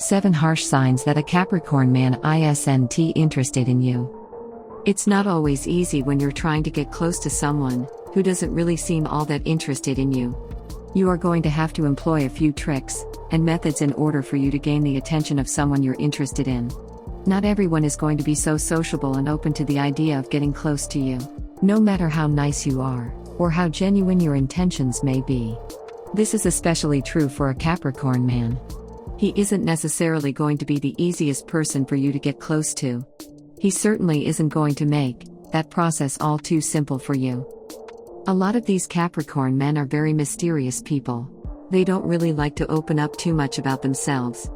7 harsh signs that a Capricorn man isn't interested in you. It's not always easy when you're trying to get close to someone who doesn't really seem all that interested in you. You are going to have to employ a few tricks and methods in order for you to gain the attention of someone you're interested in. Not everyone is going to be so sociable and open to the idea of getting close to you, no matter how nice you are, or how genuine your intentions may be. This is especially true for a Capricorn man. He isn't necessarily going to be the easiest person for you to get close to. He certainly isn't going to make that process all too simple for you. A lot of these Capricorn men are very mysterious people. They don't really like to open up too much about themselves.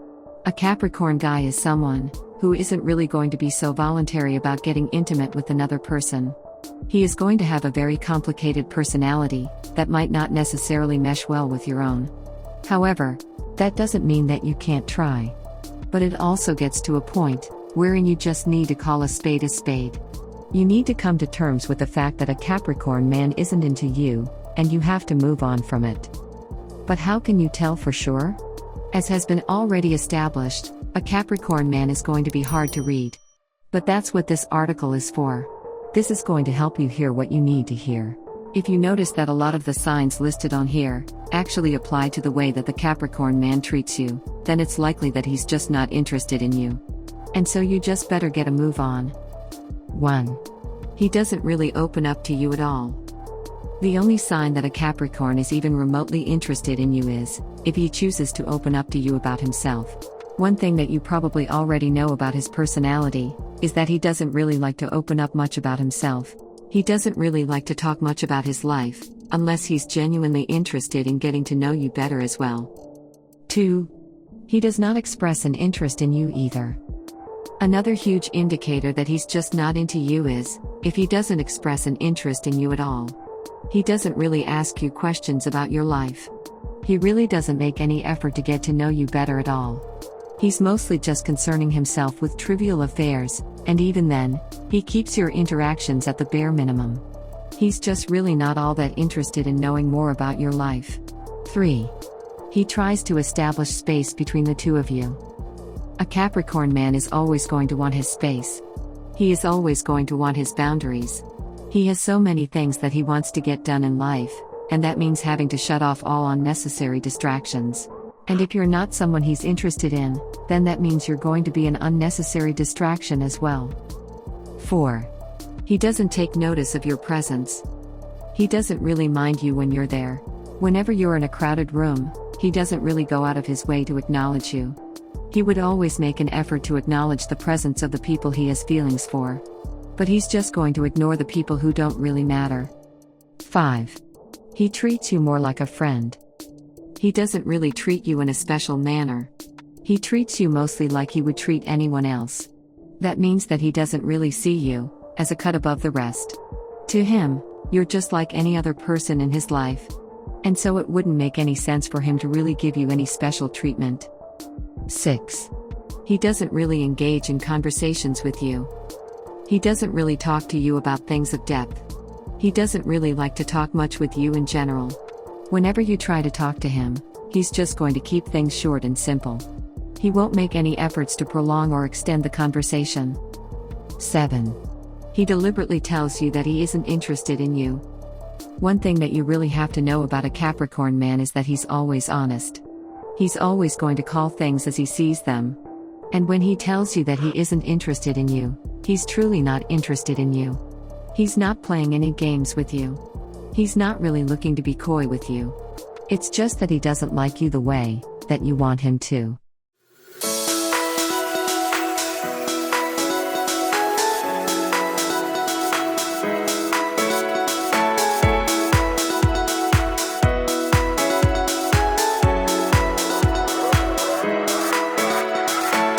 A Capricorn guy is someone who isn't really going to be so voluntary about getting intimate with another person. He is going to have a very complicated personality that might not necessarily mesh well with your own. However, that doesn't mean that you can't try. But it also gets to a point wherein you just need to call a spade a spade. You need to come to terms with the fact that a Capricorn man isn't into you, and you have to move on from it. But how can you tell for sure? As has been already established, a Capricorn man is going to be hard to read. But that's what this article is for. This is going to help you hear what you need to hear. If you notice that a lot of the signs listed on here actually apply to the way that the Capricorn man treats you, then it's likely that he's just not interested in you. And so you just better get a move on. 1. He doesn't really open up to you at all. The only sign that a Capricorn is even remotely interested in you is if he chooses to open up to you about himself. One thing that you probably already know about his personality is that he doesn't really like to open up much about himself. He doesn't really like to talk much about his life, unless he's genuinely interested in getting to know you better as well. 2. He does not express an interest in you either. Another huge indicator that he's just not into you is if he doesn't express an interest in you at all. He doesn't really ask you questions about your life. He really doesn't make any effort to get to know you better at all. He's mostly just concerning himself with trivial affairs, and even then, he keeps your interactions at the bare minimum. He's just really not all that interested in knowing more about your life. 3. He tries to establish space between the two of you. A Capricorn man is always going to want his space. He is always going to want his boundaries. He has so many things that he wants to get done in life, and that means having to shut off all unnecessary distractions. And if you're not someone he's interested in, then that means you're going to be an unnecessary distraction as well. 4. He doesn't take notice of your presence. He doesn't really mind you when you're there. Whenever you're in a crowded room, he doesn't really go out of his way to acknowledge you. He would always make an effort to acknowledge the presence of the people he has feelings for. But he's just going to ignore the people who don't really matter. 5. He treats you more like a friend. He doesn't really treat you in a special manner. He treats you mostly like he would treat anyone else. That means that he doesn't really see you as a cut above the rest. To him, you're just like any other person in his life. And so it wouldn't make any sense for him to really give you any special treatment. 6. He doesn't really engage in conversations with you. He doesn't really talk to you about things of depth. He doesn't really like to talk much with you in general. Whenever you try to talk to him, he's just going to keep things short and simple. He won't make any efforts to prolong or extend the conversation. 7. He deliberately tells you that he isn't interested in you. One thing that you really have to know about a Capricorn man is that he's always honest. He's always going to call things as he sees them. And when he tells you that he isn't interested in you, he's truly not interested in you. He's not playing any games with you. He's not really looking to be coy with you. It's just that he doesn't like you the way that you want him to.